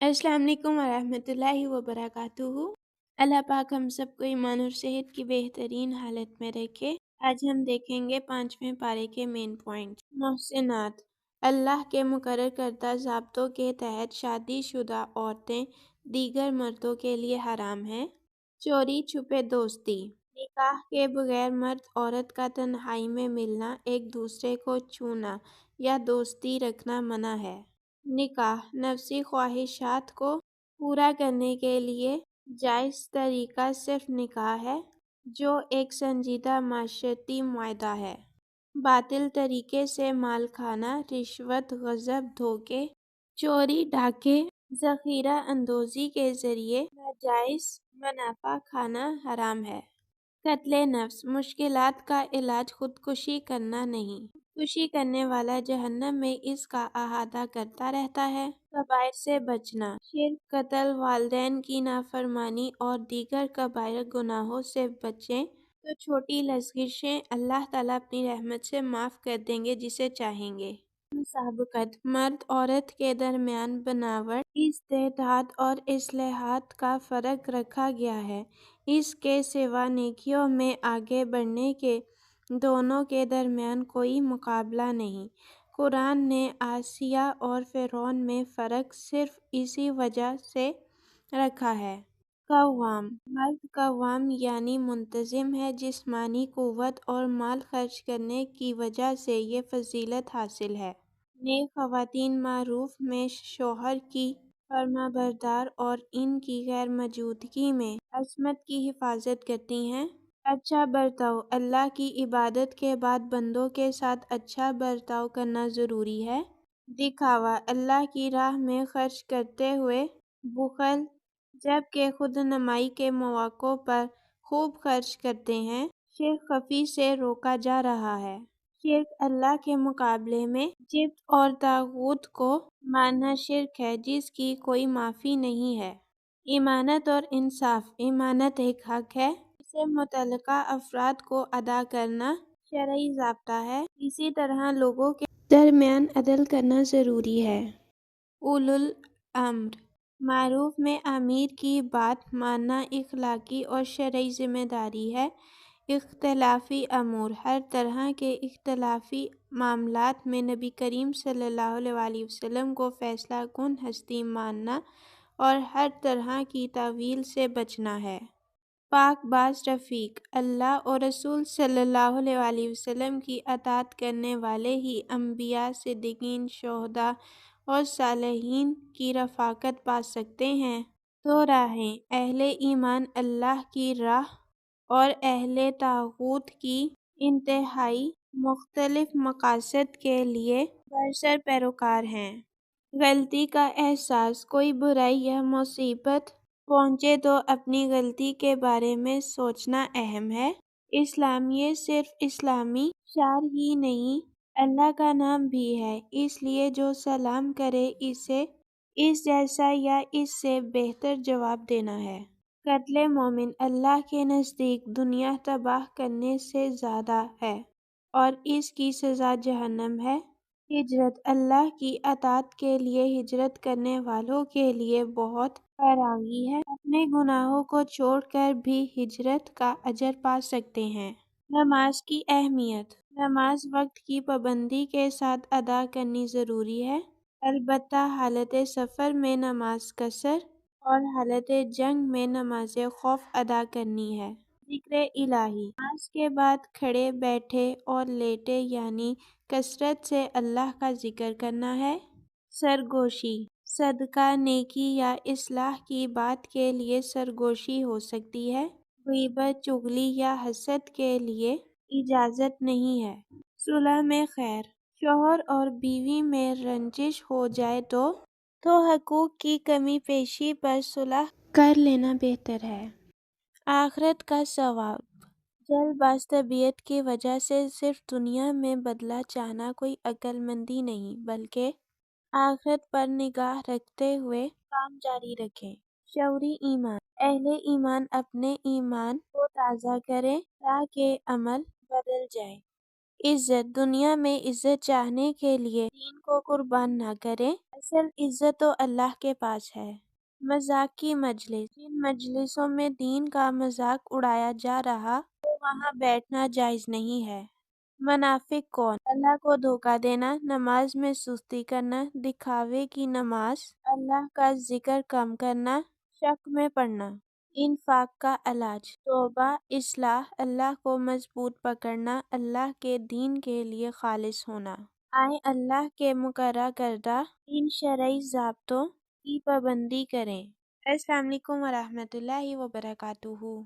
अस्सलाम वालेकुम वरहमतुल्लाहि वबरकातुहू। अल्लाह पाक हम सबको ईमान और सेहत की बेहतरीन हालत में रखे। आज हम देखेंगे 5वें पारे के मेन पॉइंट। मोहसिनात, अल्लाह के मुकर्रर करदा ज़ाब्तों के तहत शादीशुदा औरतें दीगर मर्दों के लिए हराम हैं। चोरी छुपे दोस्ती, निकाह के बगैर मर्द औरत का तन्हाई में मिलना, एक दूसरे को छूना या दोस्ती रखना मना है। निकाह नफ्सी ख्वाहिशात को पूरा करने के लिए जायज़ तरीका सिर्फ निकाह है, जो एक संजीदा माशरती मुआहदा है। बातिल तरीके से माल खाना, रिश्वत, गज़ब, धोखे, चोरी, डाके, ज़ख़ीरा अंदोज़ी के ज़रिए नाजायज़ मुनाफा खाना हराम है। कत्ले नफ्स, मुश्किलात का इलाज खुदकुशी करना नहीं। खुदकुशी करने वाला जहन्नम में इसका अहाता करता रहता है। कबाइर से बचना, शिर्क, कत्ल, वालिदैन की नाफरमानी और दीगर कबाइर गुनाहों से बचें तो छोटी लज़्ज़िशें अल्लाह ताला अपनी रहमत से माफ़ कर देंगे जिसे चाहेंगे। मुसाबकत, मर्द औरत के दरमियान बनावट, इस्तेताद और इस्लाहात का फ़र्क रखा गया है। इसके सिवा नेकियों में आगे बढ़ने के दोनों के दरमियान कोई मुकाबला नहीं। कुरान ने आसिया और फ़िरौन में फ़र्क सिर्फ इसी वजह से रखा है। कव्वाम, मर्द कव्वाम यानी मुंतज़िम है। जिस्मानी क़ुव्वत और माल खर्च करने की वजह से ये फ़जीलत हासिल है। नेक ख़वातीन मारूफ में शौहर की फर्माबरदार और इनकी गैर मौजूदगी में असमत की हिफाजत करती हैं। अच्छा बर्ताव, अल्लाह की इबादत के बाद बंदों के साथ अच्छा बर्ताव करना ज़रूरी है। दिखावा, अल्लाह की राह में खर्च करते हुए बुख़ल, जबकि खुद नमाई के मौक़ों पर खूब खर्च करते हैं, शिर्क खफ़ी से रोका जा रहा है। शिर्क अल्लाह के मुकाबले में जिब्त और ताग़ूत को मानना शिर्क है जिसकी कोई माफ़ी नहीं है। इमानत और इंसाफ, इमानत एक हक है, इसे मुतल्लका अफ़राद को अदा करना शरई ज़ाब्ता है। इसी तरह लोगों के दरमियान अदल करना ज़रूरी है। उलुल अम्र, मारूफ में अमीर की बात मानना इख़लाक़ी और शरई ज़िम्मेदारी है। इख्तिलाफ़ी अमूर, हर तरह के इख्तिलाफ़ी मामलात में नबी करीम सल्लल्लाहु अलैहि वसल्लम को फ़ैसला कुन हस्ती मानना और हर तरह की तावील से बचना है। पाक बाज़ रफ़ीक, अल्लाह और रसूल सल्लल्लाहु अलैहि वसल्लम की अताअत करने वाले ही अंबिया, सिद्दीकीन, शुहदा और सालिहीन की रफ़ाकत पा सकते हैं। दो राहें, अहले ईमान अल्लाह की राह और अहले ताग़ूत की इंतहाई मुख्तलिफ मक़ासद के लिए बरसर पैरोकार हैं। गलती का एहसास, कोई बुराई या मुसीबत पहुँचे तो अपनी गलती के बारे में सोचना अहम है। इस्लाम ये सिर्फ इस्लामी शार ही नहीं, अल्लाह का नाम भी है, इसलिए जो सलाम करे इसे इस जैसा या इससे बेहतर जवाब देना है। कत्ले मोमिन अल्लाह के नज़दीक दुनिया तबाह करने से ज़्यादा है और इसकी सज़ा जहन्नम है। हिजरत, अल्लाह की अताअत के लिए हिजरत करने वालों के लिए बहुत फरागी है। अपने गुनाहों को छोड़कर भी हिजरत का अजर पा सकते हैं। नमाज की अहमियत, नमाज वक्त की पाबंदी के साथ अदा करनी ज़रूरी है, अलबत्ता हालत सफ़र में नमाज कसर और हालत जंग में नमाज खौफ अदा करनी है। ज़िक्र इलाही, नमाज के बाद खड़े, बैठे और लेटे यानी कसरत से अल्लाह का जिक्र करना है। सरगोशी, सदका, नेकी या इस्लाह की बात के लिए सरगोशी हो सकती है। गीबत, चुगली या हसद के लिए इजाज़त नहीं है। सुलह में खैर, शौहर और बीवी में रंजिश हो जाए तो हकूक़ की कमी पेशी पर सुलह कर लेना बेहतर है। आखिरत का सवाब, जल्दबाज़ तबीयत की वजह से सिर्फ दुनिया में बदला चाहना कोई अक्लमंदी नहीं, बल्कि आखिरत पर निगाह रखते हुए काम जारी रखें। शऊरी ईमान, अहले ईमान अपने ईमान को ताज़ा करें ताकि अमल बदल जाए। عزت، دنیا میں عزت چاہنے کے لیے دین کو قربان نہ کریں، اصل عزت تو اللہ کے پاس ہے۔ مذاق کی مجلس، جن مجلسوں میں دین کا مذاق اڑایا جا رہا ہو وہاں بیٹھنا جائز نہیں ہے۔ منافق کون؟ اللہ کو دھوکہ دینا، نماز میں سستی کرنا، دکھاوے کی نماز، اللہ کا ذکر کم کرنا، شک میں پڑنا۔ انفاق کا علاج، توبہ، اصلاح، اللہ کو مضبوط پکڑنا، اللہ کے دین کے لیے خالص ہونا۔ آئیں اللہ کے مقررہ کردہ ان شرعی ضابطوں کی پابندی کریں۔ السلام علیکم ورحمۃ اللہ وبرکاتہ۔